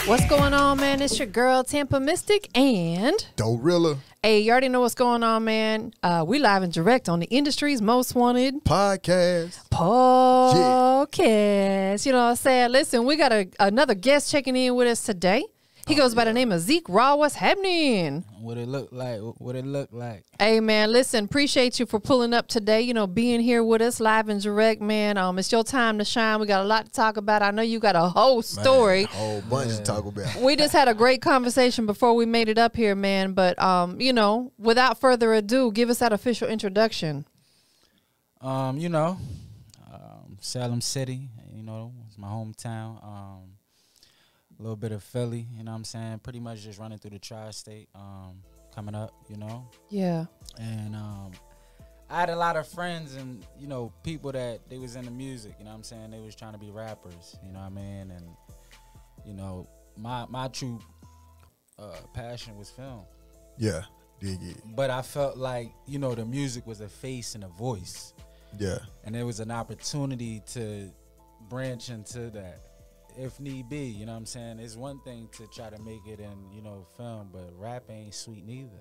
What's going on, man? It's your girl, Tampa Mystic, and Dorilla. Hey, you already know what's going on, man. We live and direct on the industry's most wanted podcast. You know what I'm saying? Listen, we got another guest checking in with us today. He goes by the name of Zeek Raw. What's happening? What it look like? What it look like? Hey, man, listen, appreciate you for pulling up today, you know, being here with us live and direct, man. It's your time to shine. We got a lot to talk about. I know you got a whole story. Man, a whole bunch to talk about. We just had a great conversation before we made it up here, man. But, you know, without further ado, give us that official introduction. Salem City, you know, it's my hometown. A little bit of Philly, you know what I'm saying? Pretty much just running through the tri-state, coming up, you know? Yeah. And I had a lot of friends and, you know, people that they was into music, you know what I'm saying? They was trying to be rappers, you know what I mean? And, you know, my true passion was film. Yeah, dig it. But I felt like, you know, the music was a face and a voice. Yeah. And there was an opportunity to branch into that. If need be, you know what I'm saying? It's one thing to try to make it in, you know, film, but rap ain't sweet neither.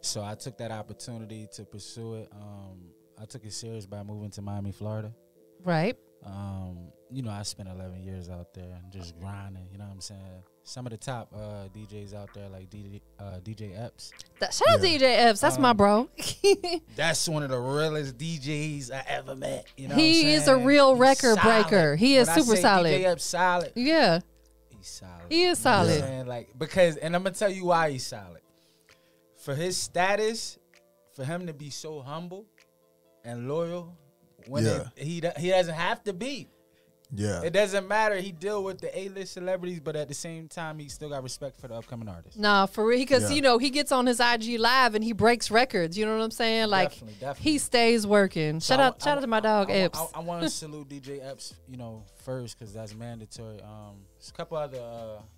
So I took that opportunity to pursue it. I took it serious by moving to Miami, Florida. Right. You know, I spent 11 years out there and just grinding, you know what I'm saying? Some of the top DJs out there, like DJ Epps. Shout out to DJ Epps. That's my bro. That's one of the realest DJs I ever met. You know He is a real record breaker. He is super solid. DJ Epps solid. Yeah. He's solid. He is solid. You know what I'm saying? Like, because, and I'm going to tell you why he's solid. For his status, for him to be so humble and loyal, when he doesn't have to be. Yeah. It doesn't matter. He deal with the A-list celebrities, but at the same time, he still got respect for the upcoming artists. Nah, for real. Because, you know, he gets on his IG Live and he breaks records. You know what I'm saying? Like, definitely. he stays working. So shout out to my dog, Epps. I want to salute DJ Epps, you know, first, because that's mandatory. There's a couple other,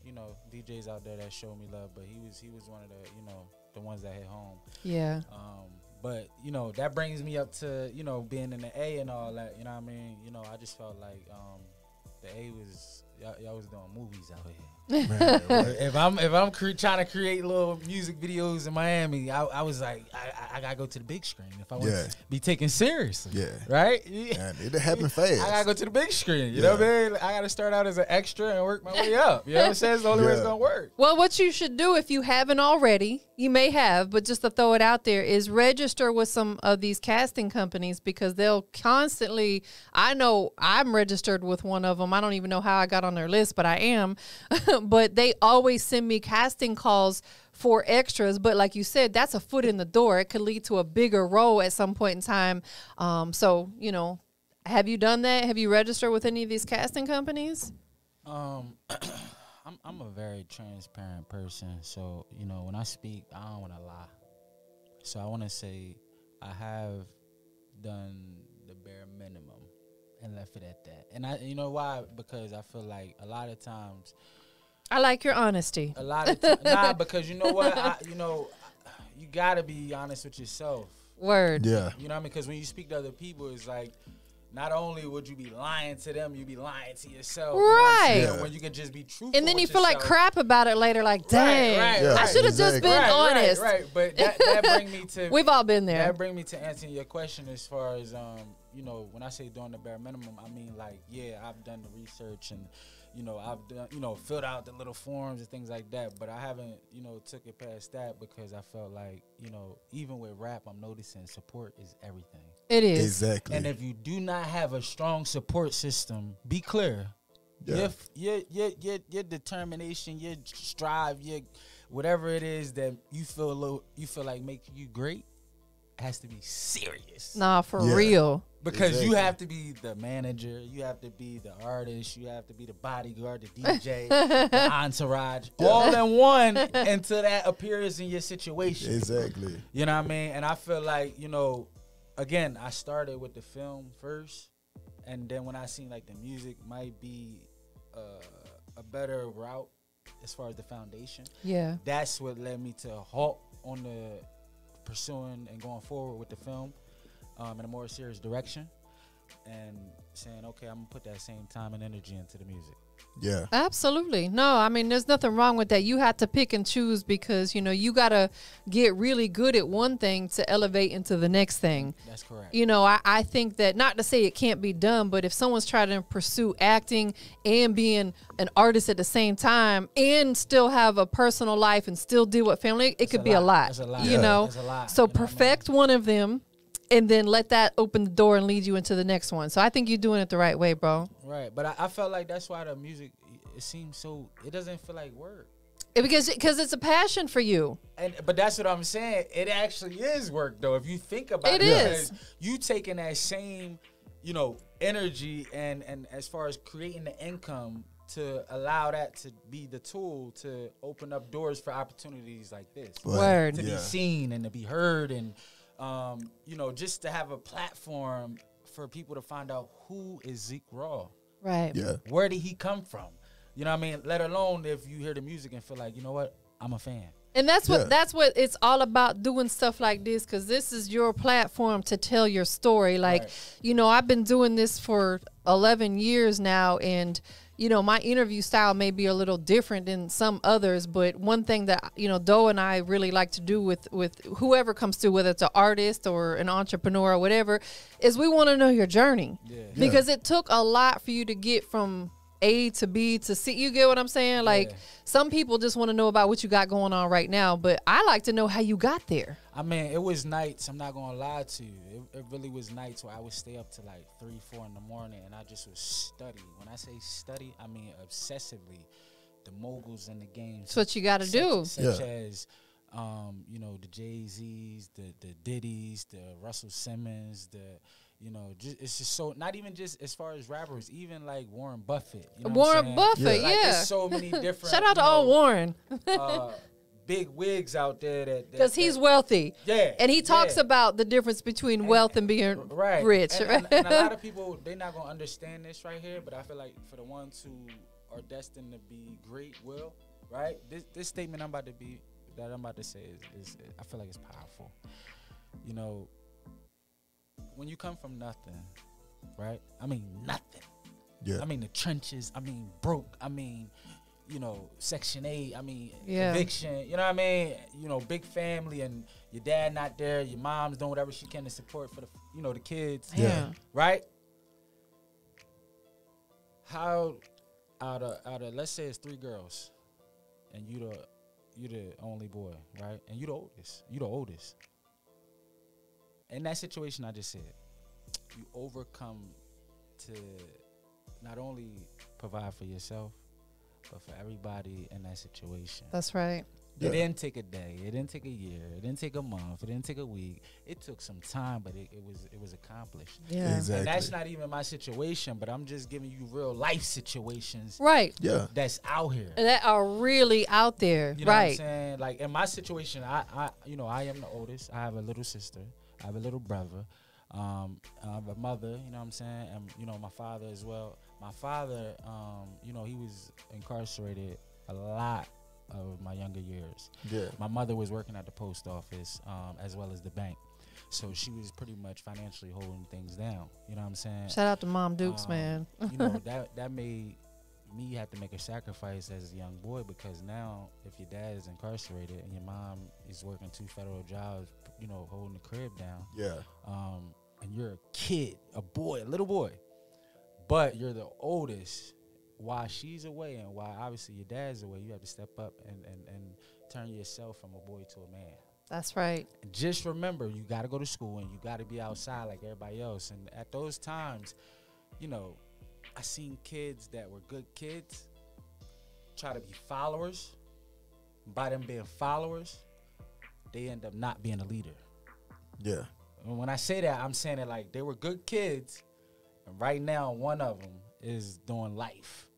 you know, DJs out there that show me love, but he was one of the, you know, the ones that hit home. Yeah. But, you know, that brings me up to, you know, being in the A and all that, you know what I mean? You know, I just felt like the A was, y'all was doing movies out here. Man, if I'm trying to create little music videos in Miami, I was like, I got to go to the big screen if I want to be taken seriously. Yeah. Right? Man, it happened fast. I got to go to the big screen. You know what I mean? I got to start out as an extra and work my way up. You know what I'm saying? It's the only way it's going to work. Well, what you should do, if you haven't already, you may have, but just to throw it out there, is register with some of these casting companies, because they'll constantly, I know I'm registered with one of them. I don't even know how I got on their list, but I am. But they always send me casting calls for extras. But like you said, that's a foot in the door. It could lead to a bigger role at some point in time. So, you know, have you done that? Have you registered with any of these casting companies? I'm a very transparent person. So, you know, when I speak, I don't want to lie. So I want to say I have done the bare minimum and left it at that. And you know why? Because I feel like a lot of times, I like your honesty. A lot of times, because you know what? You got to be honest with yourself. Word. Yeah. You know what I mean? Because when you speak to other people, it's like, not only would you be lying to them, you be lying to yourself. Right. You know when you can just be truthful. And then you feel yourself. like crap about it later, like, dang, I should have just been honest. Right. But that bring me to... We've all been there. That bring me to answering your question as far as, you know, when I say doing the bare minimum, I mean, like, yeah, I've done the research and, you know, I've done, you know, filled out the little forms and things like that, but I haven't, you know, took it past that because I felt like, you know, even with rap, I'm noticing support is everything. It is. Exactly. And if you do not have a strong support system, be clear. Yeah. Your determination, your strive, your whatever it is that you feel like making you great has to be serious. Nah, for real. Because you have to be the manager, you have to be the artist, you have to be the bodyguard, the DJ, the entourage, all in one until that appears in your situation. Exactly. You know what I mean? And I feel like, you know, again, I started with the film first, and then when I seen like the music might be a better route as far as the foundation. Yeah. That's what led me to halt on the pursuing and going forward with the film. In a more serious direction, and saying, okay, I'm gonna put that same time and energy into the music. Yeah. Absolutely. No, I mean, there's nothing wrong with that. You have to pick and choose because, you got to get really good at one thing to elevate into the next thing. That's correct. I think that, not to say it can't be done, but if someone's trying to pursue acting and being an artist at the same time and still have a personal life and still deal with family, it could be a lot. That's a lot. That's a lot. So perfect one of them and then let that open the door and lead you into the next one. So I think you're doing it the right way, bro. Right. But I felt like that's why the music, it seems so, it doesn't feel like work. Because it's a passion for you. But that's what I'm saying. It actually is work, though. If you think about it. It is. You taking that same, energy and as far as creating the income to allow that to be the tool to open up doors for opportunities like this. Word. To be seen and to be heard and, just to have a platform for people to find out who is Zeek Raw. Right. Yeah. Where did he come from? You know what I mean? Let alone if you hear the music and feel like, you know what? I'm a fan. And that's what it's all about, doing stuff like this, because this is your platform to tell your story. Like, I've been doing this for 11 years now, and my interview style may be a little different than some others, but one thing that, Doe and I really like to do with whoever comes through, whether it's an artist or an entrepreneur or whatever, is we want to know your journey. Because it took a lot for you to get from A to B to C. You get what I'm saying? Like, some people just want to know about what you got going on right now, but I like to know how you got there. I mean, it was nights. I'm not going to lie to you. It really was nights where I would stay up to like 3, 4 in the morning, and I just would study. When I say study, I mean obsessively. The moguls in the game. That's what you got to do. Such as, the JayZs, the Diddy's, the Russell Simmons, it's just so, not even just as far as rappers, even like Warren Buffett. You know Warren Buffett, Like, there's so many different. Shout out to all Warren. Big wigs out there because he's wealthy. Yeah. And he talks about the difference between wealth and being rich. And a lot of people, they're not going to understand this right here, but I feel like for the ones who are destined to be great will, right? This statement I'm about to say is I feel like it's powerful. When you come from nothing, right? I mean, nothing. Yeah. I mean, the trenches. I mean, broke. I mean, Section 8. I mean, eviction. You know what I mean? Big family and your dad not there. Your mom's doing whatever she can to support for the kids. Yeah. Right? How out of let's say it's 3 girls, and you the only boy, right? And you the oldest. You the oldest. In that situation I just said, you overcome to not only provide for yourself, but for everybody in that situation. That's right. It didn't take a day. It didn't take a year. It didn't take a month. It didn't take a week. It took some time, but it was accomplished. Yeah. Exactly. And that's not even my situation, but I'm just giving you real life situations. Right. Yeah. That's out here. That are really out there. You know what I'm right. saying? Like in my situation, I am the oldest. I have a little sister. I have a little brother. I have a mother, you know what I'm saying? And, my father as well. My father, he was incarcerated a lot of my younger years. Yeah. My mother was working at the post office as well as the bank. So she was pretty much financially holding things down. You know what I'm saying? Shout out to Mom Dukes, man. That made me have to make a sacrifice as a young boy, because now if your dad is incarcerated and your mom is working 2 federal jobs, holding the crib down. Yeah. And you're a kid, a little boy, but you're the oldest. While she's away and while obviously your dad's away, you have to step up and turn yourself from a boy to a man. That's right. Just remember, you got to go to school and you got to be outside like everybody else. And at those times, I seen kids that were good kids try to be followers. By them being followers, they end up not being a leader. Yeah. And when I say that, I'm saying it like they were good kids, and right now one of them is doing life.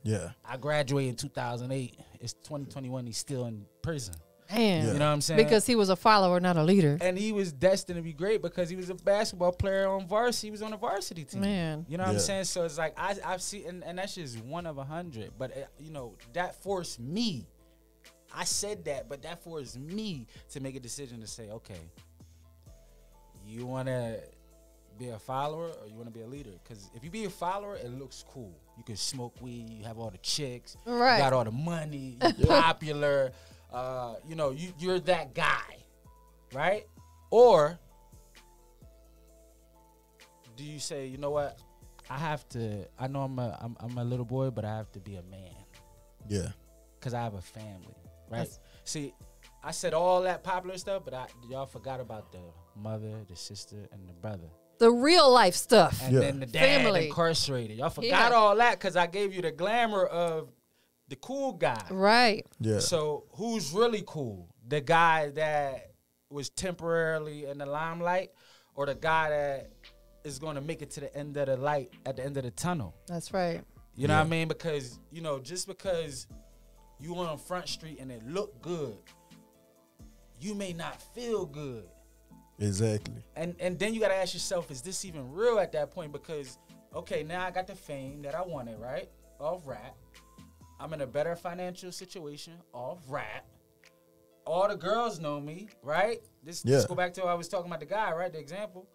Yeah. I graduated in 2008. It's 2021. He's still in prison. Man. Yeah. You know what I'm saying? Because he was a follower, not a leader. And he was destined to be great because he was a basketball player on varsity. He was on a varsity team. Man. You know what I'm saying? So it's like I've seen, and that's just one of 100. But, that forced me. I said that, but that forced me to make a decision to say, okay, you want to be a follower or you want to be a leader? Because if you be a follower, it looks cool. You can smoke weed, you have all the chicks, Right. you got all the money, you're popular. You know, you're that guy, right? Or do you say, you know what? I know I'm a little boy, but I have to be a man. Yeah. Because I have a family, right? See, I said all that popular stuff, but y'all forgot about the mother, the sister, and the brother. The real life stuff. And then the dad Family. incarcerated. Y'all forgot all that because I gave you the glamour of the cool guy. Right. Yeah. So who's really cool? The guy that was temporarily in the limelight, or the guy that is going to make it to the end of the light at the end of the tunnel? That's right. You know what I mean? Because, you know, just because you on Front Street and it look good, you may not feel good. Exactly. And then you got to ask yourself, is this even real at that point? Because, okay, now I got the fame that I wanted, right? Off rap. I'm in a better financial situation off rap. All the girls know me, right? Let's go back to what I was talking about the guy, right? The example.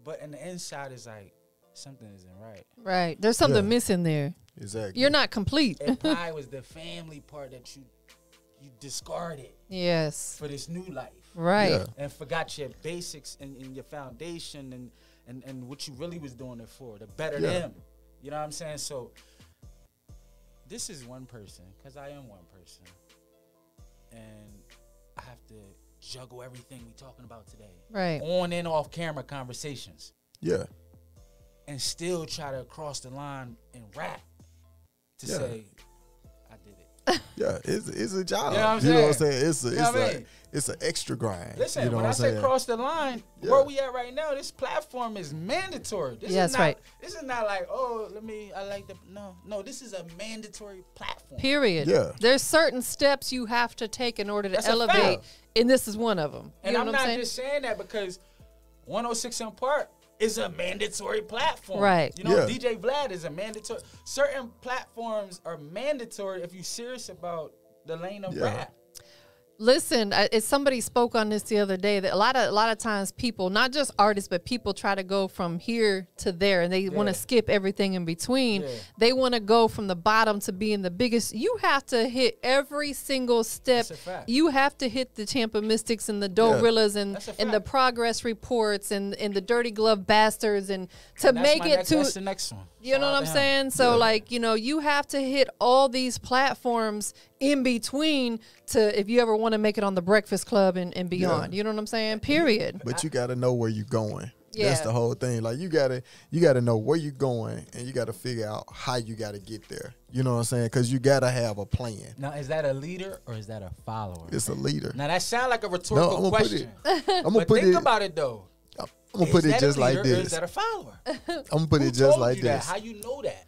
But in the inside is like, something isn't right. Right. There's something missing there. Exactly. You're not complete. It probably was the family part that you discarded. Yes. For this new life. Right. Yeah. And forgot your basics and your foundation and what you really was doing it for. To better them. You know what I'm saying? So this is one person, because I am one person. And I have to juggle everything we talking about today. Right. On and off camera conversations. Yeah. And still try to cross the line and rap to say, I did it. Yeah, it's a job. You know what I'm You know what I'm saying? saying? It's an extra grind. Listen, you know when what I I'm say saying? cross the line, where we at right now, this platform is mandatory. This That's is not, right. This is not like, oh, I like the, no, this is a mandatory platform. Period. Yeah. There's certain steps you have to take in order to That's a elevate, fact. and this is one of them. And you know I'm what not I'm saying? just saying that because 106 in Park is a mandatory platform. Right. You know, Yeah. DJ Vlad is a mandatory. Certain platforms are mandatory if you're serious about the lane of rap. Listen, somebody spoke on this the other day that a lot of times people, not just artists, but people try to go from here to there, and they want to skip everything in between. They want to go from the bottom to being the biggest. You have to hit every single step. That's a fact. You have to hit the Tampa Mystics and the Dorillas and the Progress Reports and the Dirty Glove Bastards and make it to. That's the next one. You know what I'm saying? So, like, you know, you have to hit all these platforms in between to, if you ever want to make it on the Breakfast Club and beyond. You know what I'm saying? Period. But you got to know where you're going. Yeah. That's the whole thing. Like, you gotta know where you're going, and you got to figure out how you got to get there. You know what I'm saying? Because you got to have a plan. Now, is that a leader or is that a follower? It's a leader. Now, that sounds like a rhetorical question. I'm gonna But put think it. about it, though. I'm gonna put it just like Or is this. that a follower? I'm gonna put Who it just told like you this. that? How you know that?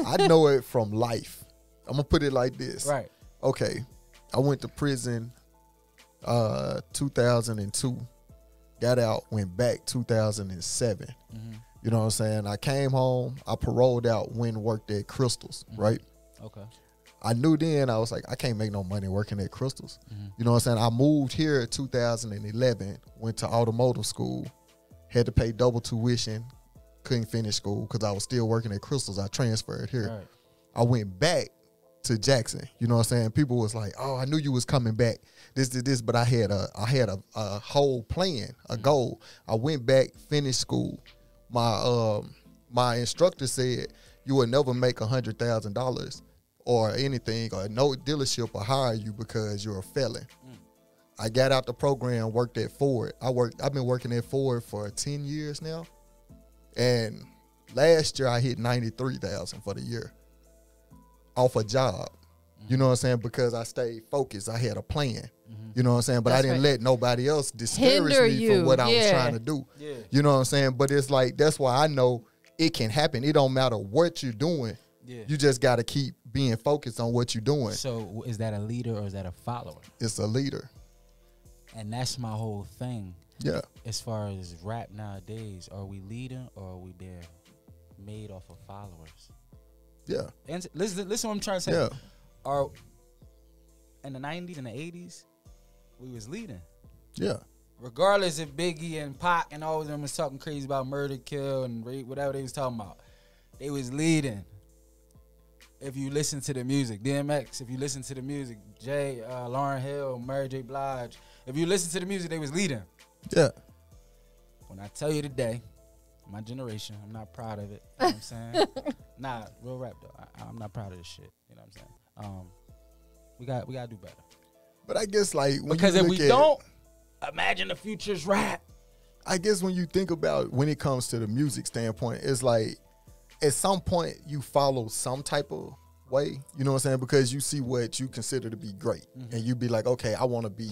I know it from life. I'm gonna put it like this. Right. Okay, I went to prison 2002. Got out, went back 2007. You know what I'm saying? I came home, I paroled out, went and worked at Crystals, right? Okay. I knew then, I was like, I can't make no money working at Crystals. You know what I'm saying? I moved here in 2011, went to automotive school, had to pay double tuition, couldn't finish school because I was still working at Crystals. I transferred here. Right. I went back to Jackson. You know what I'm saying? People was like, "Oh, I knew you was coming back." This, but I had a whole plan, a goal. I went back, finished school. My instructor said you will never make $100,000 or anything, or no dealership will hire you because you're a felon. I got out the program, worked at Ford. I've been working at Ford for 10 years now, and last year I hit 93,000 for the year off a job. You know what I'm saying? Because I stayed focused. I had a plan. You know what I'm saying? But I didn't let nobody else discourage me from what I was trying to do. You know what I'm saying? But it's like, that's why I know it can happen. It don't matter what you're doing. You just got to keep being focused on what you're doing. So is that a leader or is that a follower? It's a leader. And that's my whole thing. Yeah. As far as rap nowadays, are we leading or are we being made off of followers? Yeah. And listen what I'm trying to say. Yeah. In the 90s and the 80s, we was leading. Yeah. regardless if Biggie and Pac and all of them was talking crazy about murder, kill, and rape, whatever they was talking about, they was leading. If you listen to the music, DMX, if you listen to the music, Jay, Lauryn Hill, Mary J. Blige, if you listen to the music, they was leading. Yeah. When I tell you today, my generation, I'm not proud of it. You know what I'm saying? Nah, real rap though. I'm not proud of this shit. You know what I'm saying? We gotta do better. But I guess like when because you if look we at don't, imagine the future's rap. I guess when you think about when it comes to the music standpoint, it's like at some point you follow some type of way, you know what I'm saying? Because you see what you consider to be great, and you be like, okay, I want to be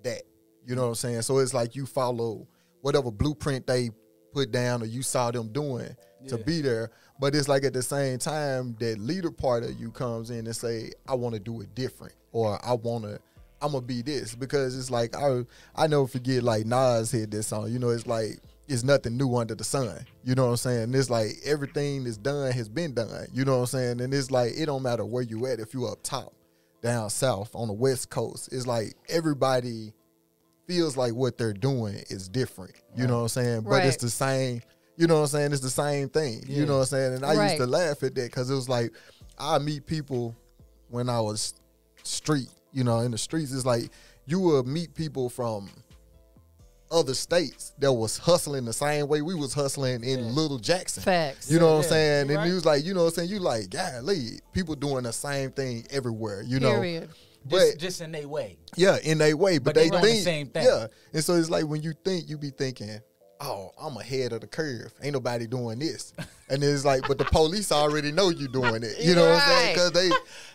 that. You know what I'm saying? So it's like you follow whatever blueprint they put down or you saw them doing to be there. But it's like at the same time that leader part of you comes in and say, I want to do it different, or I'm gonna be this. Because it's like I never forget, like Nas had this song, you know, it's like it's nothing new under the sun. You know what I'm saying? And it's like everything that's done has been done. You know what I'm saying? And it's like it don't matter where you at, if you up top, down south, on the West Coast. It's like everybody feels like what they're doing is different. You know what I'm saying? But it's the same, you know what I'm saying? It's the same thing. You know what I'm saying? And I used to laugh at that because it was like I meet people when I was street, you know, in the streets. It's like you would meet people from other states that was hustling the same way we was hustling in Little Jackson. Facts. You know what I'm saying? Right. And he was like, you know what I'm saying? You like, golly, people doing the same thing everywhere, you know? Period. But Just in their way. yeah, in their way. But they doing think the same thing. Yeah. And so it's like when you think, you be thinking, oh, I'm ahead of the curve. Ain't nobody doing this. And it's like, but the police already know you doing it. You know what I'm saying? Because they,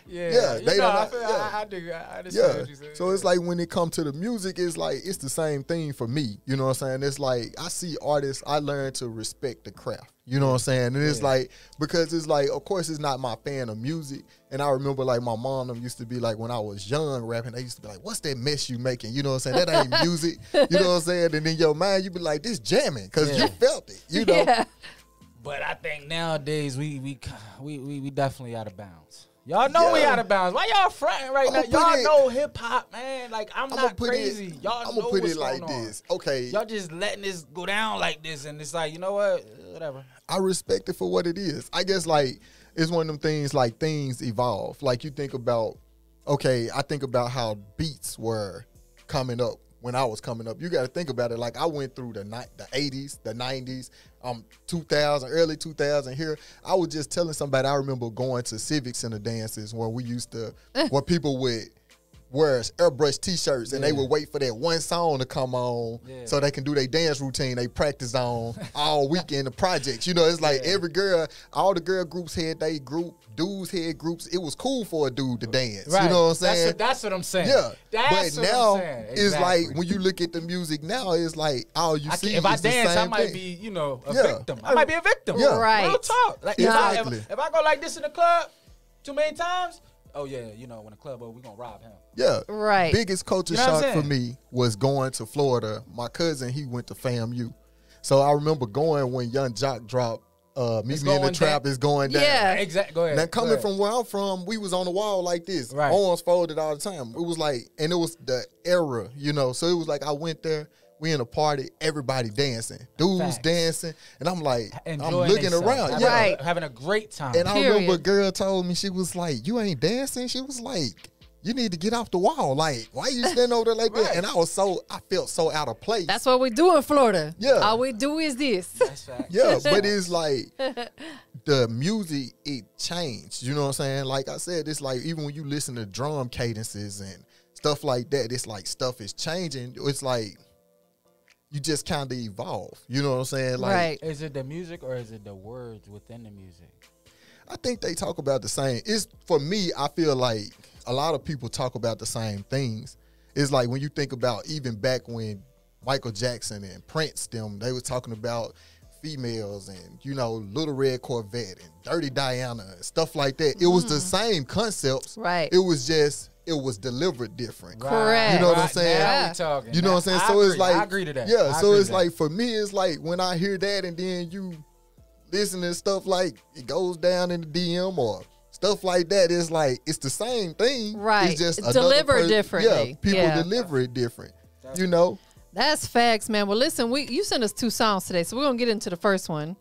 they don't. I understand what you said. So it's like when it comes to the music, it's like it's the same thing for me. You know what I'm saying? It's like I see artists, I learn to respect the craft. You know what I'm saying? And it's like, because it's like, of course, it's not my fan of music. And I remember like my mom them used to be like, when I was young rapping, they used to be like, what's that mess you making? You know what I'm saying? That ain't music. You know what I'm saying? And in your mind, you be like, this jamming, because you felt it. You know? Yeah. But I think nowadays we definitely out of bounds. Y'all know we out of bounds. Why y'all fronting right now? Y'all know hip hop, man. Like I'm not crazy. Y'all know put what's it like going on. this. Okay. Y'all just letting this go down like this, and it's like, you know what? Whatever. I respect it for what it is. I guess like it's one of them things, like things evolve. Like you think about, okay, I think about how beats were coming up when I was coming up. You got to think about it. Like I went through the 80s, the 90s, 2000, early 2000 here. I was just telling somebody, I remember going to Civic Center dances where we used to, where people would wear airbrush t-shirts and they would wait for that one song to come on so they can do their dance routine they practice on all weekend, the projects. You know, it's like every girl, all the girl groups had their group, dudes had groups. It was cool for a dude to dance. Right. You know what I'm saying? That's what I'm saying. Yeah. That's but what now I'm saying. it's like when you look at the music now, it's like all you see if I is the dance, same I might thing. be, you know, a victim. I might be a victim. Yeah. Right. Real talk. Like Exactly. if I go like this in the club too many times, oh yeah, you know, when the club over, we gonna rob him. Yeah. Right. Biggest culture You know what I'm shock for saying? me was going to Florida. My cousin, he went to FAMU. So I remember going when Young Jock dropped Meet Me in the Trap is going down. Yeah. Exactly. Go ahead. Now coming from where I'm from, we was on the wall like this. Right. Arms folded all the time. It was like, and it was the era, you know. So it was like I went there, we in a party, everybody dancing. Dudes Facts. dancing. And I'm like, I'm Enjoying looking themselves. around. Right. Having a great time. And I Period. remember a girl told me, she was like, you ain't dancing? She was like, you need to get off the wall. Like, why you standing over there like that? And I felt so out of place. That's what we do in Florida. Yeah. All we do is this. That's fact. Yeah, but it's like the music, it changed. You know what I'm saying? Like I said, it's like even when you listen to drum cadences and stuff like that, it's like stuff is changing. It's like you just kind of evolve. You know what I'm saying? Like, Right. Is it the music or is it the words within the music? I think they talk about the same. It's for me, I feel like a lot of people talk about the same things. It's like when you think about even back when Michael Jackson and Prince, they was talking about females and, you know, Little Red Corvette and Dirty Diana and stuff like that. It was the same concepts. Right. It was just, it was delivered different. Correct. You know what I'm Right, saying? now we talking. You know what I'm saying? I So agree. it's like, I agree to that. yeah, I so agree it's to that. like, for me, it's like when I hear that and then you listen to stuff like it goes down in the DM or stuff like that, it's like it's the same thing. Right. It's just It's another delivered differently. Yeah, people Yeah. deliver it different. You know? That's facts, man. Well, listen, you sent us 2 songs today, so we're gonna get into the first one,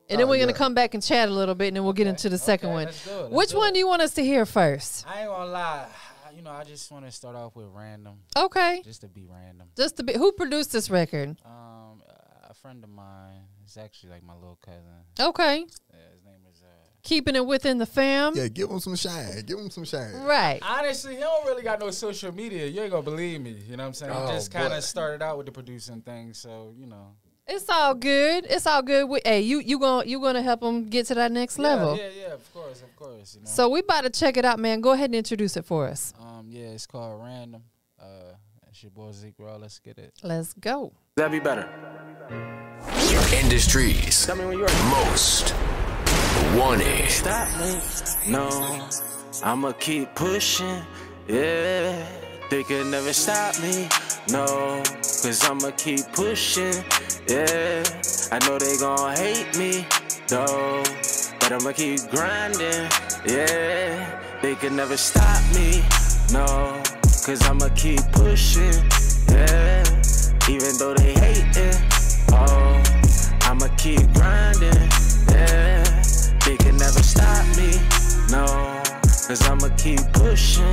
and then we're gonna come back and chat a little bit, and then we'll get into the second one. Which one do you want us to hear first? I ain't gonna lie. You know, I just want to start off with random. Okay. Just to be random. Just to be. Who produced this record? A friend of mine. It's actually like my little cousin. Okay. Yeah, his name is. Keeping it within the fam. Yeah, give him some shine. Give him some shine. Right. Honestly, he don't really got no social media. You ain't gonna believe me. You know what I'm saying? He just kind of started out with the producing thing, so you know. It's all good. It's all good. Hey, you gonna help him get to that next level. Yeah, of course. You know? So we about to check it out, man. Go ahead and introduce it for us. Yeah, it's called Random. It's your boy Zeek Raw. Let's get it. Let's go. That'd be better. Industries. Tell me when you're most wanted. Stop me, no. I'ma keep pushing, yeah. They could never stop me, no. Cause I'ma keep pushing, yeah. I know they gon' hate me, no. But I'ma keep grinding, yeah. They could never stop me, no. Cause I'ma keep pushing, yeah. Even though they hating, oh. I'ma keep grinding, yeah. They can never stop me, no. Cause I'ma keep pushing,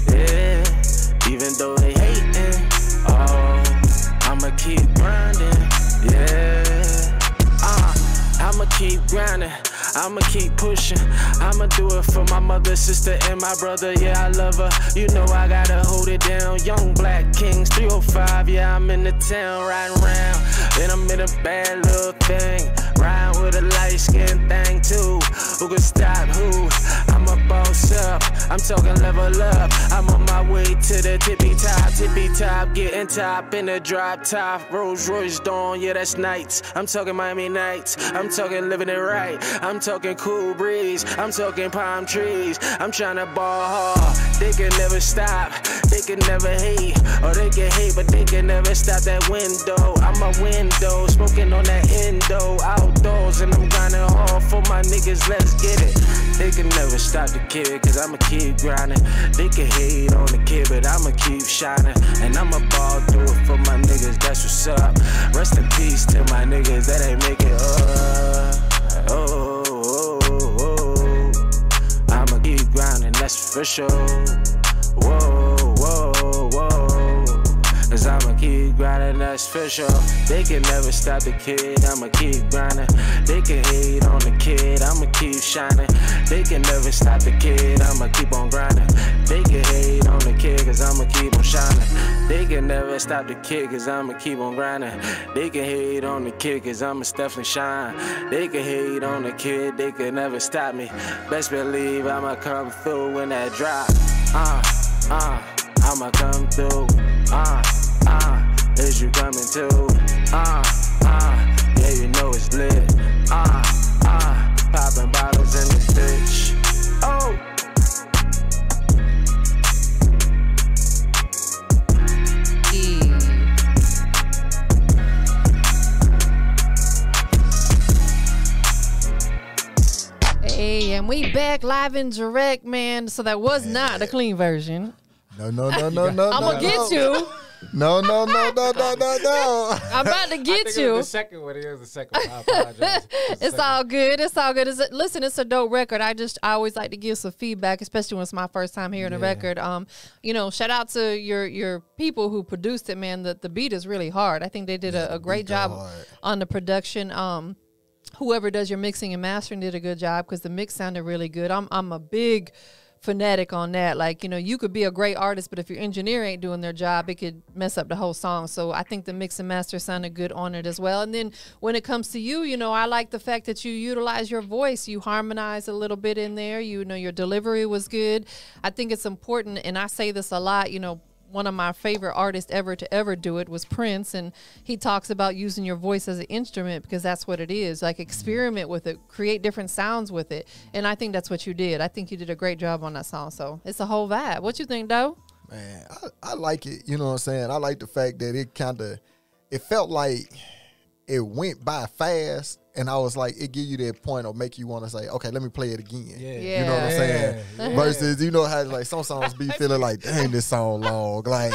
yeah. Even though they hating, oh. I'ma keep grinding, yeah. I'ma keep grinding, I'ma keep pushing. I'ma do it for my mother, sister, and my brother. Yeah, I love her. You know I gotta hold it down. Young Black Kings, 305. Yeah, I'm in the town riding around. And I'm in a bad little thing. Riding with a light-skinned thing too. Who can stop who? I'm a boss up. I'm talking level up. I'm on my way to the tippy top, getting top in the drop top. Rolls Royce Dawn, yeah, that's nights. I'm talking Miami nights. I'm talking living it right. I'm talking cool breeze. I'm talking palm trees. I'm trying to ball hard. They can never stop. They can never hate. Or they can hate, but they can never stop that window. I'm a window, smoking on that endo. Outdoors, and I'm grinding hard for my niggas. Let's get it. They can never stop the kid, cause I'ma keep grinding. They can hate on the kid, but I'ma keep shining. And I'ma ball through it for my niggas, that's what's up. Rest in peace to my niggas that ain't make it up. I'ma keep grinding, that's for sure. Cause I'ma keep grinding, that's for sure. They can never stop the kid, I'ma keep grinding. They can hate on the kid, I'ma keep shining. They can never stop the kid, I'ma keep on grinding. They can hate on the kid, cause I'ma keep on shining. They can never stop the kid, cause I'ma keep on grinding. They can hate on the kid, cause I'ma definitely shine. They can hate on the kid, they can never stop me. Best believe I'ma come through when that drop. I'ma come through. Is you coming too? Yeah, you know it's lit. Popping bottles in this bitch. Oh. Hey, and we back live and direct, man. So that was not the clean version. No. I'm gonna get you. No. I'm about to get you. The second one is the second one. I apologize. It's all good. It's all good. Listen, it's a dope record. I always like to give some feedback, especially when it's my first time hearing a record. You know, shout out to your people who produced it, man. The beat is really hard. I think they did a great job on the production. Whoever does your mixing and mastering did a good job because the mix sounded really good. I'm a big fanatic on that. Like, you know, you could be a great artist, but if your engineer ain't doing their job, it could mess up the whole song. So I think the mix and master sounded good on it as well. And then when it comes to you know, I like the fact that you utilize your voice. You harmonize a little bit in there. You know, your delivery was good. I think it's important, and I say this a lot, you know, one of my favorite artists ever to ever do it was Prince, and he talks about using your voice as an instrument because that's what it is. Like, experiment with it, create different sounds with it, and I think that's what you did. I think you did a great job on that song, so it's a whole vibe. What you think, though? Man, I like it. You know what I'm saying? I like the fact that it felt like it went by fast And I was like, it give you that point or make you want to say, okay, let me play it again. Yeah. You know what I'm saying? Yeah. Versus, you know how like some songs be feeling like, dang, this song long. Like,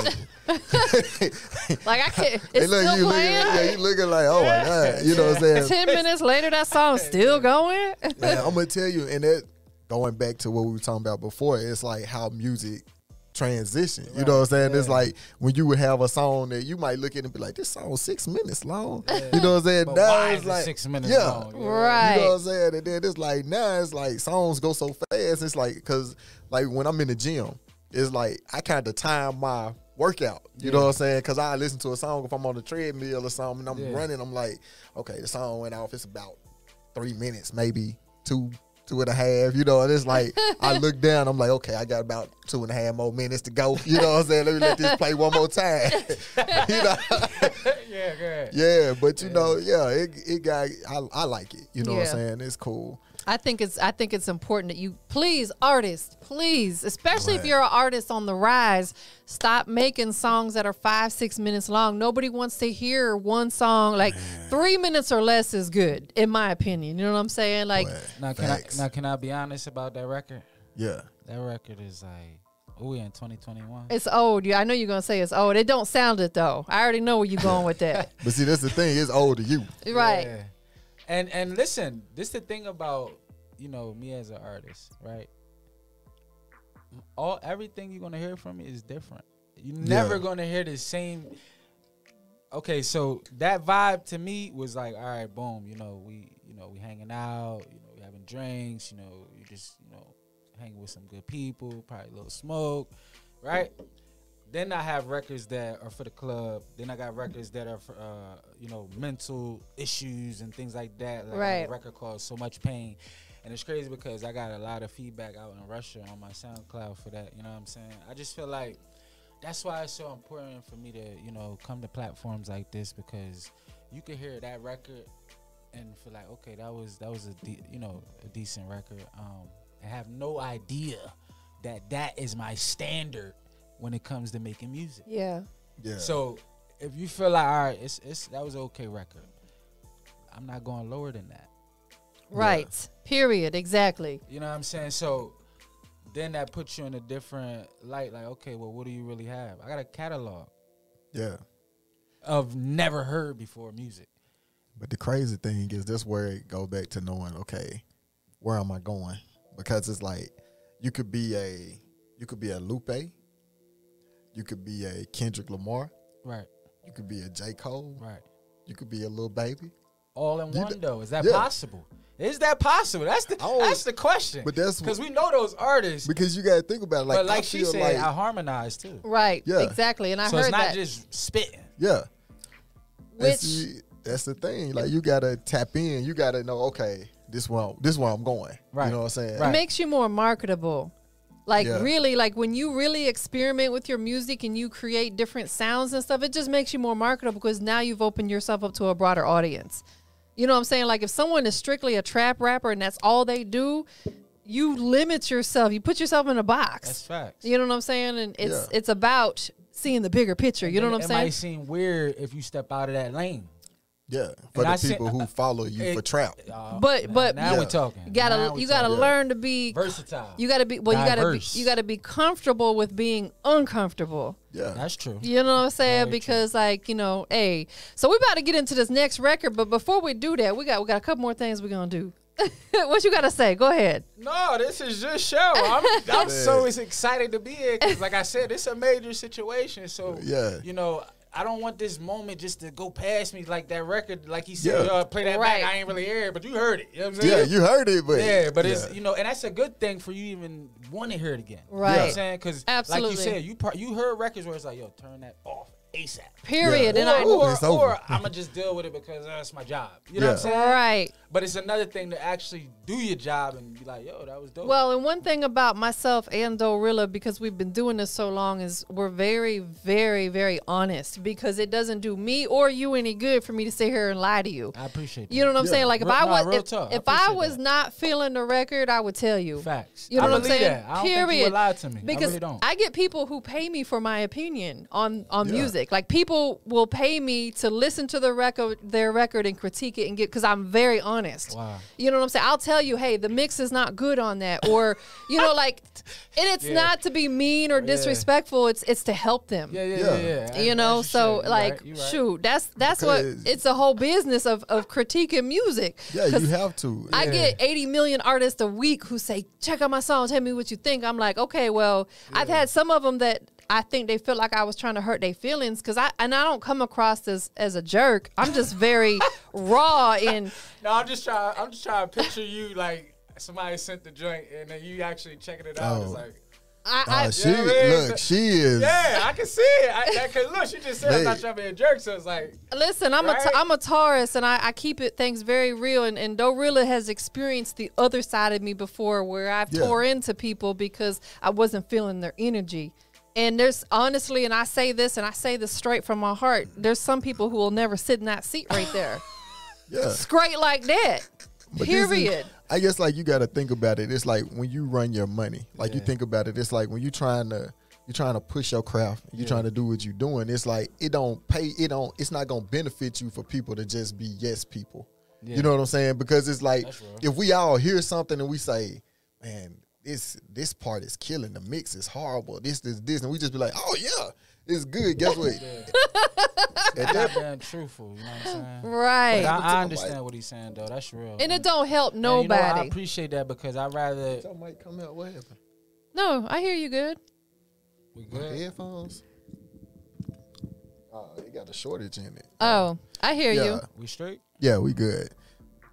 Like I can't. Hey, It's look, still you playing. looking, you looking like, oh my God. You know what I'm saying? 10 minutes later, that song's still going. Man, I'm gonna tell you, and that going back to what we were talking about before, it's like how music transition. You know what I'm saying? Yeah. It's like when you would have a song that you might look at and be like, this song's 6 minutes long. You know what I'm saying? But Now why it's is it like 6 minutes yeah. long? Yeah. Right. You know what I'm saying? And then it's like now it's like songs go so fast. It's like because like when I'm in the gym, it's like I kind of time my workout. You know what I'm saying? Because I listen to a song if I'm on the treadmill or something and I'm running. I'm like, okay, the song went off. It's about 3 minutes, maybe 2.5, you know, and it's like, I look down, I'm like, okay, I got about 2.5 more minutes to go. You know what I'm saying? Let me let this play one more time. You know? Yeah, good. Yeah, but you know, yeah, it got, I like it. You know what I'm Yeah. saying? It's cool. I think it's important that you please, artists, please, especially if Right. you're an artist on the rise, stop making songs that are 5-6 minutes long. Nobody wants to hear one song like 3 minutes or less is good, in my opinion. You know what I'm saying? Like, Boy, Now can I be honest about that record? Yeah. That record is like, we in 2021. it's old. Yeah, I know you're gonna say it's old. It don't sound it though. I already know where you're going with that. But see, that's the thing, it's old to you. Right. Yeah. And listen, this the thing about, you know, me as an artist, right? Everything you're gonna hear from me is different. You're never gonna hear the same. Okay, so that vibe to me was like, all right, boom, we hanging out, we having drinks, you just, hanging with some good people, probably a little smoke, right? Then I have records that are for the club. Then I got records that are for, mental issues and things like that. Like I have a record called So Much Pain. And it's crazy because I got a lot of feedback out in Russia on my SoundCloud for that. You know what I'm saying? I just feel like that's why it's so important for me to, come to platforms like this, because you can hear that record and feel like, okay, that was a decent record. I have no idea that is my standard when it comes to making music. Yeah. Yeah. So if you feel like, all right, that was an okay record, I'm not going lower than that. Right. Yeah. Period. Exactly. You know what I'm saying? So then that puts you in a different light. Like, okay, well, what do you really have? I got a catalog. Yeah. Of never heard before music. But the crazy thing is this where it go back to knowing, okay, where am I going? Because it's like you could be a Lupe, you could be a Kendrick Lamar, right? You could be a J. Cole, right? You could be a Lil Baby. All in one though. Is that possible? Is that possible? That's the question. But that's because we know those artists. Because you got to think about it. Like, but like she said, I harmonize too. Right. Yeah. Exactly. And I so heard it's not that. just spitting. Yeah. Which that's the thing. Like you gotta tap in. You gotta know. Okay, this where I'm going. Right. You know what I'm saying? It makes you more marketable. Like really, like when you really experiment with your music and you create different sounds and stuff, it just makes you more marketable because now you've opened yourself up to a broader audience. You know what I'm saying? Like if someone is strictly a trap rapper and that's all they do, you limit yourself. You put yourself in a box. That's facts. You know what I'm saying? And it's about seeing the bigger picture. You know what I'm saying? It might seem weird if you step out of that lane. Yeah, for the people who follow you for trap. But now we're talking. You gotta learn to be versatile. You gotta be you gotta be comfortable with being uncomfortable. Yeah, that's true. You know what I'm saying? Because like hey, so we about to get into this next record, but before we do that, we got a couple more things we're gonna do. What you gotta say? Go ahead. No, this is your show. I'm so excited to be here because, like I said, it's a major situation. So I don't want this moment just to go past me like that record, like he said, play that back. I ain't really hear it, but you heard it. You know what I'm saying? Yeah, you heard it, but it's and that's a good thing for you even want to hear it again. Right. You know what I'm saying? Because like you absolutely. said, you heard records where it's like, yo, turn that off ASAP. Period. Yeah. And or I'm gonna just deal with it because that's my job. You know what I'm saying? Right. But it's another thing to actually do your job and be like, yo, that was dope. Well, and one thing about myself and Dorilla, because we've been doing this so long, is we're very, very, very honest because it doesn't do me or you any good for me to sit here and lie to you. I appreciate that. You know what I'm saying? Like if I was that. not feeling the record, I would tell you. Facts. You know what I'm saying? That. I don't think you would lie to me. Because I really don't. I get people who pay me for my opinion on music. music. Like people will pay me to listen to their record and critique it and get, because I'm very honest. Wow. You know what I'm saying? I'll tell you, hey, the mix is not good on that, or you know, like, and it's not to be mean or disrespectful. It's to help them. Yeah. You know, so like, shoot, that's what it's a whole business of critiquing music. Yeah, you have to. I get 80 million artists a week who say, check out my song, tell me what you think. I'm like, okay, well, I've had some of them that I think they feel like I was trying to hurt their feelings, because I don't come across as a jerk. I'm just very raw in. No, I'm just trying to picture you like somebody sent the joint and then you actually checking it out. It's like. She is. Yeah, I can see it. Cause look, she just said I'm not trying to be a jerk, so it's like. Listen, I'm a Taurus, and I keep things very real, and Dorilla has experienced the other side of me before, where I've tore into people because I wasn't feeling their energy. And there's honestly, and I say this straight from my heart, there's some people who will never sit in that seat right there. Straight like that. But period. I guess like you got to think about it. It's like when you run your money, like you think about it. It's like when you're trying to push your craft, you're trying to do what you're doing. It's like it don't pay. It's not gonna benefit you for people to just be yes people. You know what I'm saying? Because it's like if we all hear something and we say, man, this part is killing, the mix is horrible, this, and we just be like, oh yeah, it's good. Guess what? That's being truthful, you know what I'm saying? Right. But I understand what he's saying though. That's real. And it don't help nobody. You know, I appreciate that because I rather. Something might come out. What happened? No, I hear you good. We good? My headphones. Oh, it got a shortage in it. Oh, I hear you. We straight? Yeah, we good.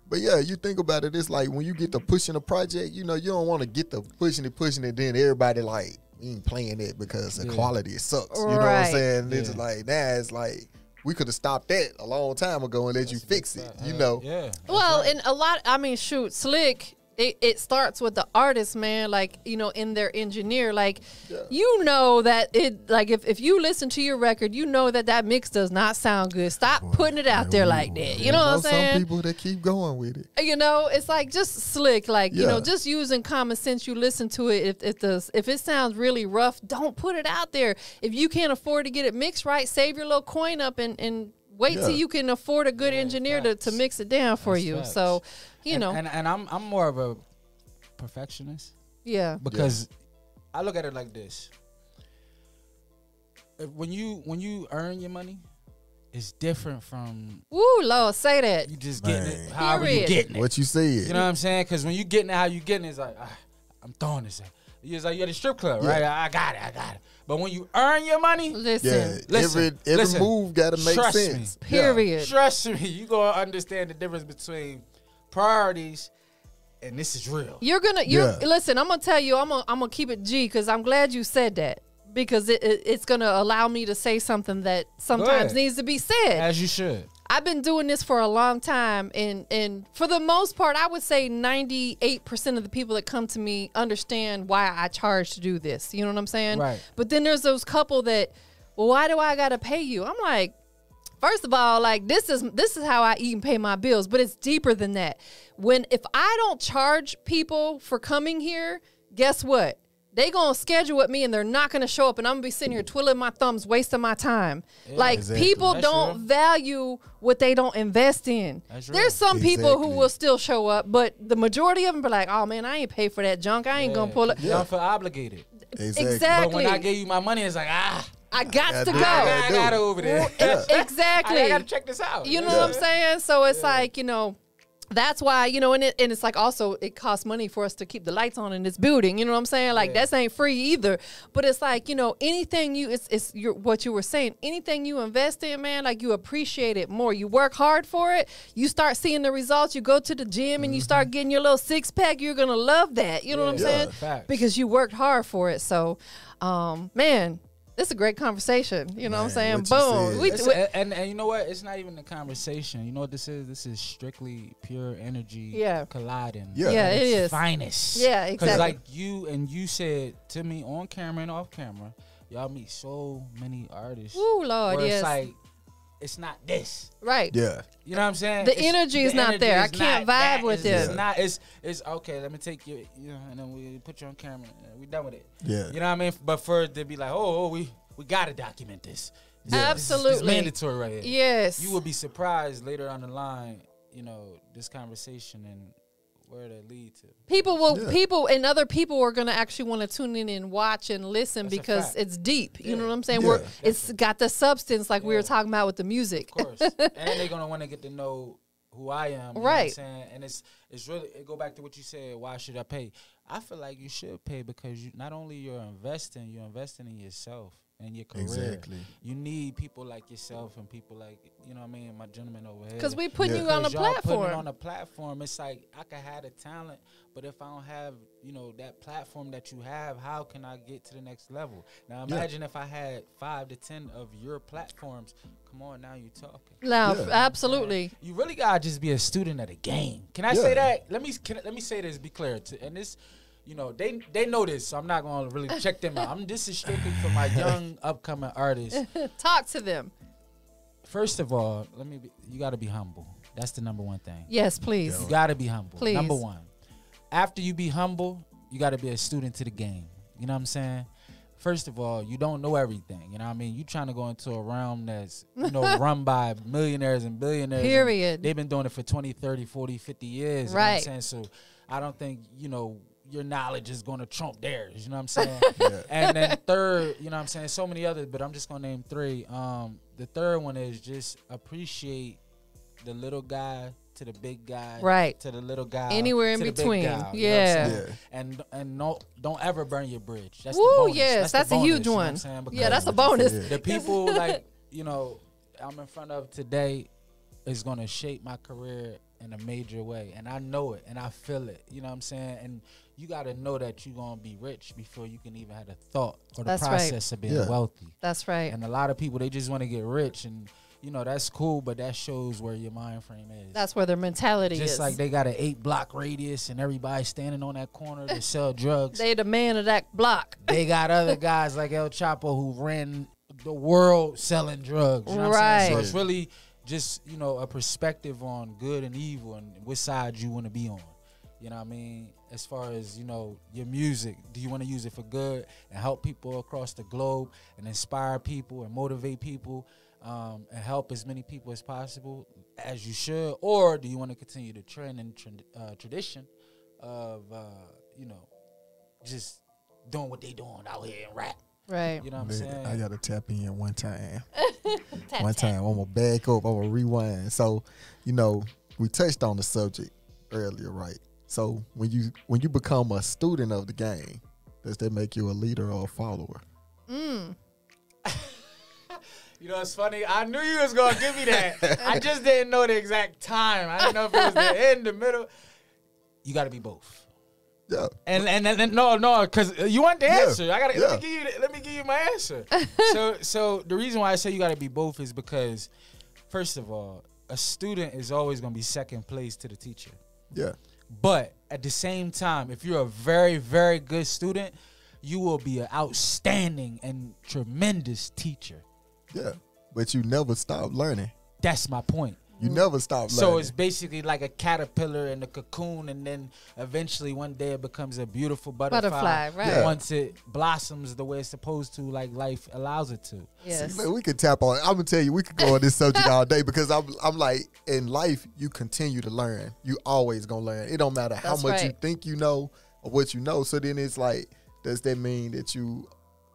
But yeah, you think about it, it's like when you get to pushing a project, you know, you don't want to get to pushing it, then everybody like, we ain't playing it because the quality sucks. You know what I'm saying? It's just like, it's like, we could have stopped that a long time ago and let you fix it, you know? Yeah. Well, and a lot, I mean, shoot, Slick, it starts with the artist, man, like, you know, in their engineer. Like, you know that it, like, if you listen to your record, you know that mix does not sound good. Stop putting it out there like that. You know what I'm saying? Some people that keep going with it. You know, it's like just Slick, like, you know, just using common sense. You listen to it. If it sounds really rough, don't put it out there. If you can't afford to get it mixed right, save your little coin up and wait till you can afford a good engineer to mix it down for you. Facts. So, you know. And I'm more of a perfectionist. Yeah. Because I look at it like this. When you earn your money, it's different from. Ooh, Lord, say that. You just getting it however you getting it. What you say is. You know what I'm saying? Because when you getting it how you getting it, it's like, I'm throwing this out. It's like you're at a strip club, right? I got it. But when you earn your money, listen, every move got to make sense. Me. Period. Trust me, you gonna understand the difference between priorities, and this is real. Listen. I'm gonna tell you. I'm gonna keep it G because I'm glad you said that because it's gonna allow me to say something that sometimes needs to be said. As you should. I've been doing this for a long time, and for the most part, I would say 98% of the people that come to me understand why I charge to do this. You know what I'm saying? Right. But then there's those couple that, well, why do I gotta pay you? I'm like, first of all, like this is how I eat and pay my bills, but it's deeper than that. If I don't charge people for coming here, guess what? They gonna schedule with me and they're not gonna show up, and I'm gonna be sitting here twiddling my thumbs, wasting my time. People don't value what they don't invest in. There's some people who will still show up, but the majority of them be like, "Oh man, I ain't pay for that junk. I ain't gonna pull it." You don't feel obligated. Exactly. But when I gave you my money, it's like I got to go. I got over there. Exactly. I gotta check this out. You know what I'm saying? So it's like, you know. That's why, you know, and it's like also it costs money for us to keep the lights on in this building. You know what I'm saying? Like that ain't free either. But it's like, you know, anything what you were saying, anything you invest in, man, like you appreciate it more. You work hard for it. You start seeing the results. You go to the gym and you start getting your little 6-pack. You're going to love that. You know what I'm saying? Facts. Because you worked hard for it. So, man. This is a great conversation. You know what I'm saying? Boom. And you know what? It's not even a conversation. You know what this is? This is strictly pure energy colliding. Yeah, it is. Finest. Yeah, exactly. Because like you said to me on camera and off camera, y'all meet so many artists. Ooh, Lord, where yes. it's like, it's not this. Right. Yeah. You know what I'm saying? The energy is not there. I can't vibe with it. It's not. It's okay. Let me take you. You know, and then we put you on camera. And we done with it. Yeah. You know what I mean? But for it to be like, we gotta document this. Absolutely. It's mandatory right here. Yes. You will be surprised later on the line, you know, this conversation and where that lead to. People and other people are going to actually want to tune in and watch and listen because it's deep. You know what I'm saying? It's got the substance like we were talking about with the music. Of course. And they're going to want to get to know who I am. You know what I'm saying? And it's really, it go back to what you said, why should I pay? I feel like you should pay because you not only you're investing in yourself and your career. Exactly. You need people like yourself and people like, you know what I mean, my gentleman over here. Because we putting you on a platform. Putting it on a platform. It's like I could have the talent, but if I don't have, you know, that platform that you have, how can I get to the next level? Now imagine if I had 5 to 10 of your platforms. Come on, now you talking. No, absolutely. You really gotta just be a student of the game. Can I say that? Let me say this. Be clear. And this, you know, they know this, so I'm not gonna really check them out. This is strictly for my young upcoming artists. Talk to them. First of all, you gotta be humble. That's the number one thing. Yes, please. You gotta be humble. Please. Number one. After you be humble, you gotta be a student to the game. You know what I'm saying? First of all, you don't know everything. You know what I mean? You trying to go into a realm that's, you know, run by millionaires and billionaires. Period. And they've been doing it for 20, 30, 40, 50 years. You know what I'm saying? So I don't think, you know, your knowledge is going to trump theirs. You know what I'm saying? And then third, you know what I'm saying? So many others, but I'm just going to name 3. The third one is just appreciate the little guy to the big guy, right? To the little guy, anywhere in between. Guy, and don't ever burn your bridge. That's the bonus. Yes, that's a huge one. You know yeah, that's a bonus. The people like, you know, I'm in front of today is gonna shape my career in a major way, and I know it and I feel it. You know what I'm saying? And you got to know that you're gonna be rich before you can even have the thought or the process of being wealthy. That's right. And a lot of people, they just want to get rich, and you know, that's cool, but that shows where your mind frame is. That's where their mentality is. Just like they got an 8-block radius and everybody standing on that corner to sell drugs. They the man of that block. They got other guys like El Chapo who ran the world selling drugs. You know what I'm saying? So it's really just, you know, a perspective on good and evil and which side you want to be on. You know what I mean? As far as, you know, your music, do you want to use it for good and help people across the globe and inspire people and motivate people? And help as many people as possible, as you should, or do you want to continue the trend and tradition of, you know, just doing what they doing out here and rap? Right. You know what I'm saying? I gotta tap in one time. I'm gonna back up. I'm gonna rewind. So, you know, we touched on the subject earlier, right? So when you become a student of the game, does that make you a leader or a follower? You know, it's funny. I knew you was going to give me that. I just didn't know the exact time. I didn't know if it was the end, the middle. You got to be both. Yeah. And no, because you want the answer. Let me give you my answer. So the reason why I say you got to be both is because, first of all, a student is always going to be second place to the teacher. Yeah. But at the same time, if you're a very, very good student, you will be an outstanding and tremendous teacher. Yeah, but you never stop learning. That's my point. You never stop learning. So it's basically like a caterpillar in a cocoon, and then eventually one day it becomes a beautiful butterfly. Right. Yeah. Once it blossoms the way it's supposed to, like life allows it to. Yes. See, we could tap on it. I'm gonna tell you, we could go on this subject all day because I'm like, in life, you continue to learn. You always gonna learn. It don't matter how much you think you know or what you know. So then it's like, does that mean that you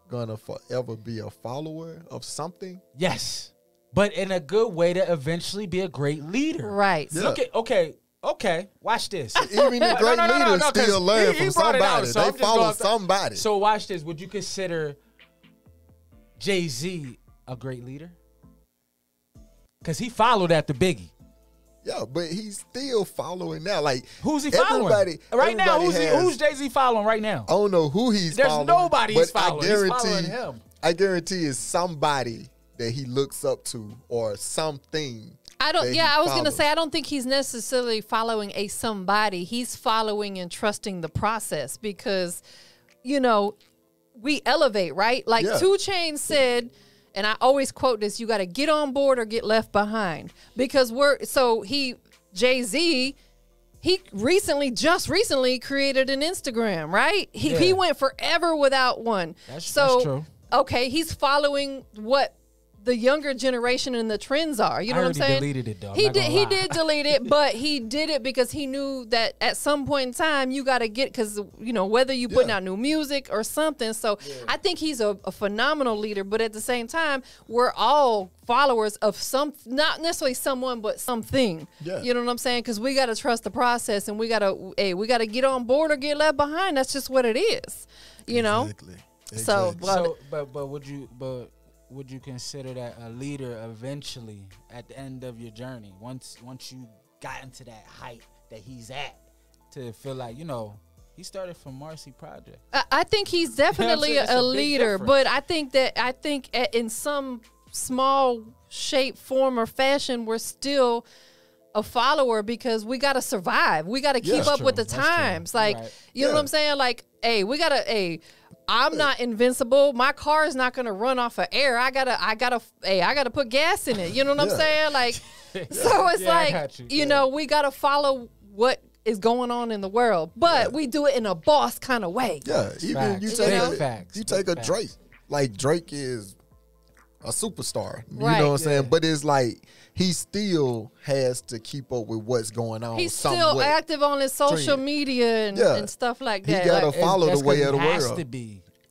gonna forever be a follower of something? Yes, but in a good way to eventually be a great leader. Right. Yeah. Look at okay. Watch this. Even the great leaders still learn from somebody. So they follow somebody. So watch this. Would you consider JayZ a great leader? Because he followed after Biggie. Yeah, but he's still following now. Like, who's he following right now? Who's JayZ following right now? I don't know who he's following. There's nobody he's following. He's following him. I guarantee it's somebody that he looks up to or something. I was gonna say I don't think he's necessarily following a somebody. He's following and trusting the process because, you know, we elevate, right? Like 2 Chainz said. And I always quote this, you got to get on board or get left behind. Because JayZ, he just recently created an Instagram, right? He went forever without one. That's true. Okay, he's following what the younger generation and the trends are. You know what I'm saying? He deleted it though. He did delete it, but he did it because he knew that at some point in time you got to get, because you know, whether you putting out new music or something. So I think he's a phenomenal leader, but at the same time, we're all followers of not necessarily someone, but something. Yeah. You know what I'm saying? Because we got to trust the process, and we got to get on board or get left behind. That's just what it is. You know. Exactly. So, but would you consider that a leader eventually at the end of your journey, once you got into that height that he's at, to feel like, you know, he started from Marcy Project? I think he's definitely a leader, but I think in some small shape, form, or fashion, we're still a follower, because we got to survive. We got to keep up with the times. Like, you know what I'm saying? Like, I'm not invincible. My car is not gonna run off of air. I gotta put gas in it. You know what I'm saying? Like, so it's like, you know, we gotta follow what is going on in the world, but we do it in a boss kind of way. Yeah, even you take a Drake. Like, Drake is a superstar. You know what I'm saying? But it's like, he still has to keep up with what's going on. He's still active on his social media and stuff like that. He got to follow the way of the world.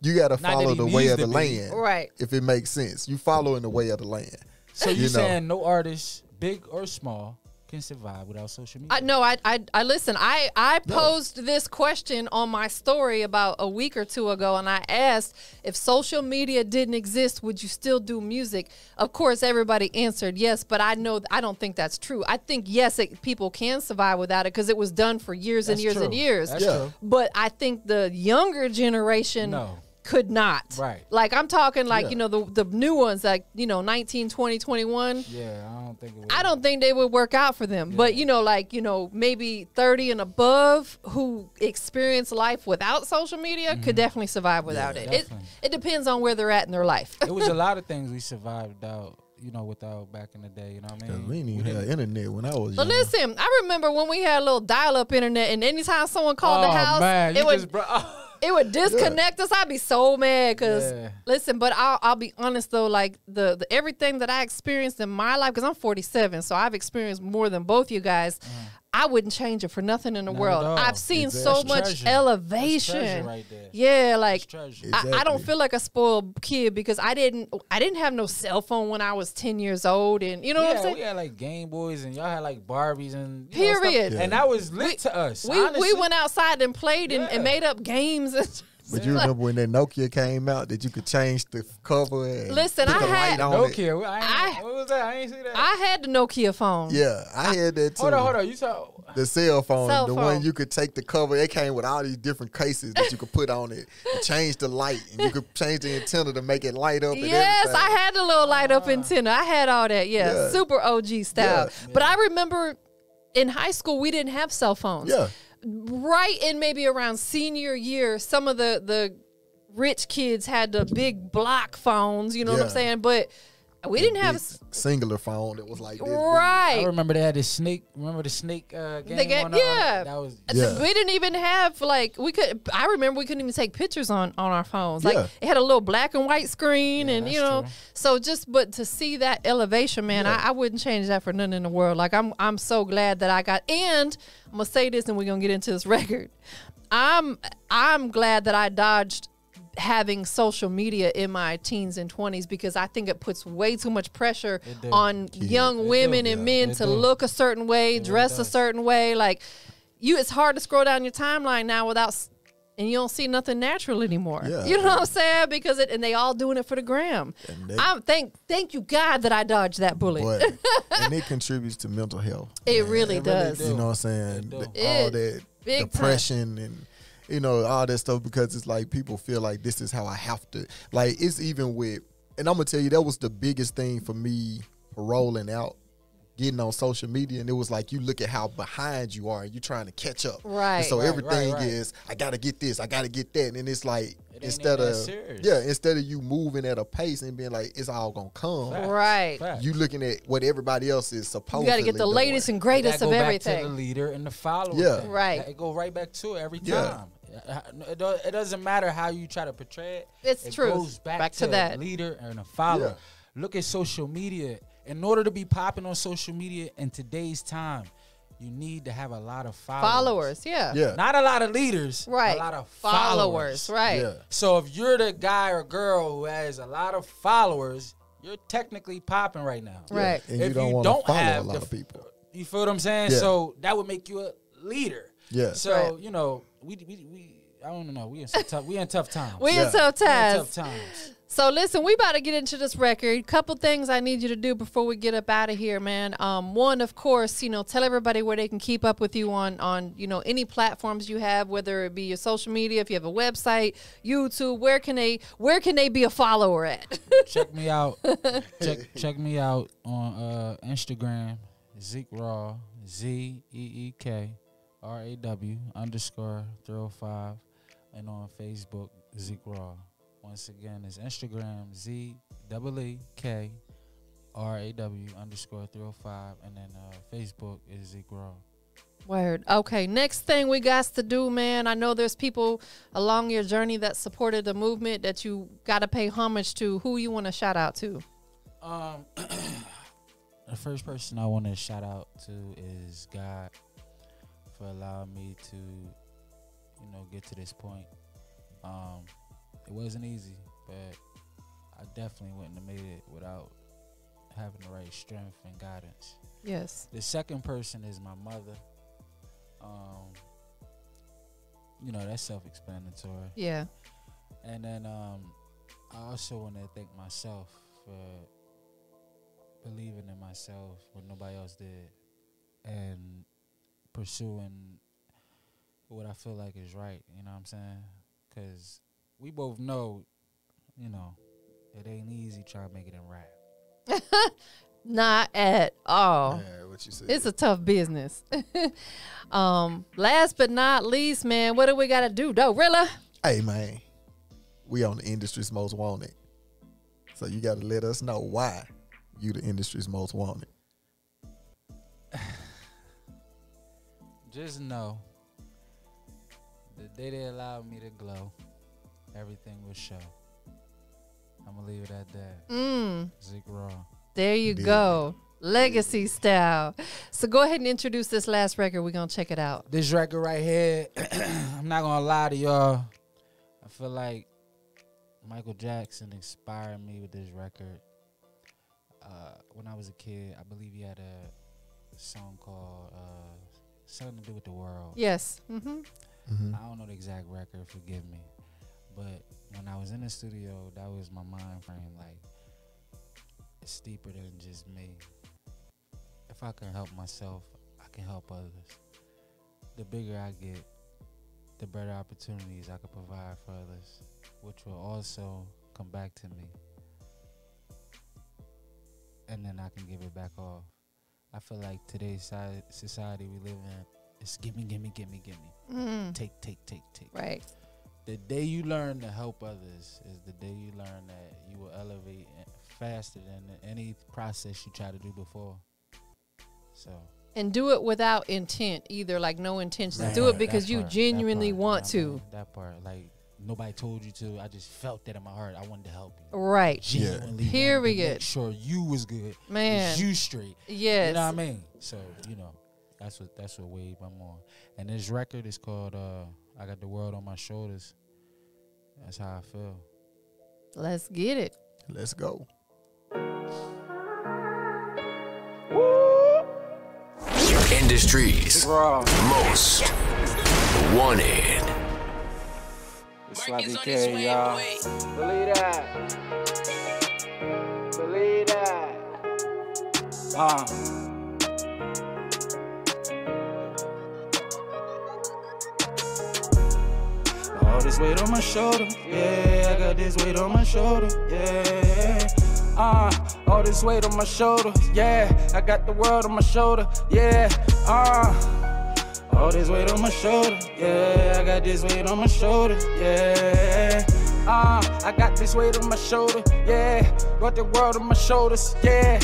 You got to follow the way of the land. Right. If it makes sense. You follow in the way of the land. So you're saying no artist, big or small, can survive without social media? No, I listen. I posed this question on my story about a week or two ago, and I asked, if social media didn't exist, would you still do music? Of course, everybody answered yes, but I don't think that's true. I think yes, people can survive without it, because it was done for years and years and years. That's true. But I think the younger generation could not. Right. Like, I'm talking like, you know, the new ones, like, you know, 19, 20, 21. Yeah, I don't think they would work out for them. Yeah. But, you know, like, you know, maybe 30 and above who experience life without social media could definitely survive without it. It depends on where they're at in their life. It was a lot of things we survived without. You know, without back in the day, you know what I mean? We didn't even have internet when I was young. But listen, I remember when we had a little dial-up internet, and anytime someone called the house, it would disconnect us. I'd be so mad, because listen, but I'll be honest though, like the everything that I experienced in my life, because I'm 47, so I've experienced more than both you guys. I wouldn't change it for nothing in the world. I've seen so much elevation. Right there. Yeah, like I don't feel like a spoiled kid, because I didn't have no cell phone when I was 10 years old, and you know what I'm saying? We had like Game Boys, and y'all had like Barbies, and period. And that was lit to us. We went outside and played and made up games. But you remember when that Nokia came out, that you could change the cover and listen, put the had light on Nokia. What was that? I ain't see that. I had the Nokia phone. Yeah, I had that too. Hold on. You saw the cell phone, one you could take the cover. It came with all these different cases that you could put on it and change the light, and you could change the antenna to make it light up. Yes, I had the little light up antenna. I had all that. Yeah, super OG style. Yeah. But I remember in high school we didn't have cell phones. Yeah. Right in maybe around senior year, some of the rich kids had the big block phones, you know what I'm saying? But we didn't have singular phone that was like this. Right. I remember they had the snake. Remember the snake game? That was. Yeah. We didn't even have I remember we couldn't even take pictures on our phones. Like it had a little black and white screen, and you know. True. So but to see that elevation, man, I wouldn't change that for nothing in the world. Like I'm so glad that I got. And I'm gonna say this, and we're gonna get into this record. I'm glad that I dodged having social media in my teens and 20s, because I think it puts way too much pressure on young women and men to look a certain way, dress a certain way. Like it's hard to scroll down your timeline now and you don't see nothing natural anymore. Yeah. You know what I'm saying? Because and they all doing it for the gram. Thank you God that I dodged that bullet. And it contributes to mental health. It really does. You know what I'm saying? All that depression and you know, all that stuff, because it's like people feel like this is how I have to. Like, it's even with, and I'm going to tell you, that was the biggest thing for me rolling out, getting on social media. And it was like, you look at how behind you are and you're trying to catch up. Right. And so everything is, I got to get this, I got to get that. And it's like, instead of you moving at a pace and being like, it's all going to come. Right. You looking at what everybody else is supposed to. You got to get the latest and greatest of everything. Back to the leader and the follower. Yeah. Right. It go right back to it every time. It doesn't matter how you try to portray it. It's true. It goes back to that leader and a follower. look at social media. In order to be popping on social media in today's time, you need to have a lot of followers. Yeah. Not a lot of leaders. Right. A lot of followers. Right. Yeah. So if you're the guy or girl who has a lot of followers, you're technically popping right now. Right. And If you don't you want to don't follow have a lot the- of people. You feel what I'm saying? Yeah. So that would make you a leader. Yeah. So, Right. you know, we I don't know. We in tough times. We in tough We in times. tough times. So listen, we about to get into this record. Couple things I need you to do before we get up out of here, man. One, of course, you know, tell everybody where they can keep up with you on you know, any platforms you have, whether it be your social media, if you have a website, YouTube. Where can they be a follower at? Check me out. Check me out on Instagram, Zeek Raw, ZEEKRAW_305, and on Facebook, Zeek Raw. Once again, it's Instagram, ZEEKRAW_305, and then Facebook is Zeek Raw. Word. Okay, next thing we got to do, man. I know there's people along your journey that supported the movement that you got to pay homage to. Who you want to shout out to? The first person I want to shout out to is God for allowing me to, you know, get to this point. It wasn't easy, but I definitely wouldn't have made it without having the right strength and guidance. Yes. The second person is my mother. You know, that's self-explanatory. Yeah. And then I also want to thank myself for believing in myself when nobody else did, and pursuing what I feel like is right. You know what I'm saying? Because we both know, you know, it ain't easy trying to make it in rap. Not at all. Yeah, what you said. It's a tough business. Last but not least, man, what do we got to do, though? Rilla? Hey, man, we on the industry's most wanted. So you got to let us know why you the industry's most wanted. Just know, the day they allowed me to glow, everything will show. I'm going to leave it at that. Zeek Raw. There you go. Legacy style. So go ahead and introduce this last record. We're going to check it out. This record right here, I'm not going to lie to y'all. I feel like Michael Jackson inspired me with this record. When I was a kid, I believe he had a song called something to do with the world. Yes. Mm-hmm. I don't know the exact record, forgive me. But when I was in the studio, that was my mind frame. Like, it's deeper than just me. If I can help myself, I can help others. The bigger I get, the better opportunities I can provide for others, which will also come back to me. And then I can give it back off. I feel like today's society we live in, it's gimme, gimme, gimme, gimme. Take. Right. The day you learn to help others is the day you learn that you will elevate faster than any process you try to do before. So. And do it without intent either, like no intentions. Do it because you genuinely want to. That part, like nobody told you to. I just felt that in my heart. I wanted to help you. Right. Genuinely Period. make sure you was good. Man. You straight. Yes. You know what I mean? So, you know, that's what wave I'm on. And this record is called I Got the World on My Shoulders. That's how I feel. Let's get it. Let's go. Industry's most wanted. It's YBK, y'all. Believe that. Believe that. All this weight on my shoulder, yeah. I got this weight on my shoulder, yeah. All this weight on my shoulder, yeah. I got the world on my shoulder, yeah. All this weight on my shoulder, yeah. I got this weight on my shoulder, yeah. I got this weight on my shoulder, yeah. Got the world on my shoulders, yeah.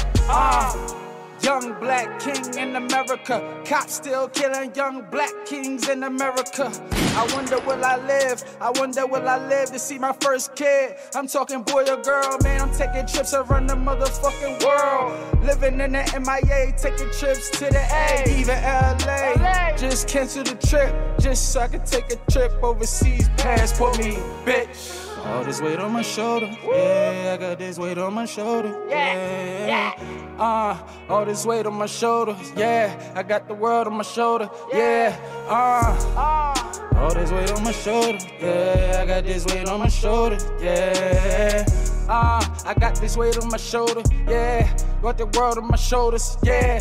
young black king in America. Cops still killing young black kings in America. I wonder will I live? I wonder will I live to see my first kid? I'm talking boy or girl, man. I'm taking trips around the motherfucking world. Living in the MIA, taking trips to the A, even LA. Just cancel the trip, just so I can take a trip overseas. Passport me, bitch. All this weight on my shoulder, yeah. I got this weight on my shoulder, yeah. All this weight on my shoulders, yeah. I got the world on my shoulder, yeah. All this weight on my shoulder, yeah. I got this weight on my shoulder, yeah. I got this weight on my shoulder, yeah. Got the world on my shoulders, yeah.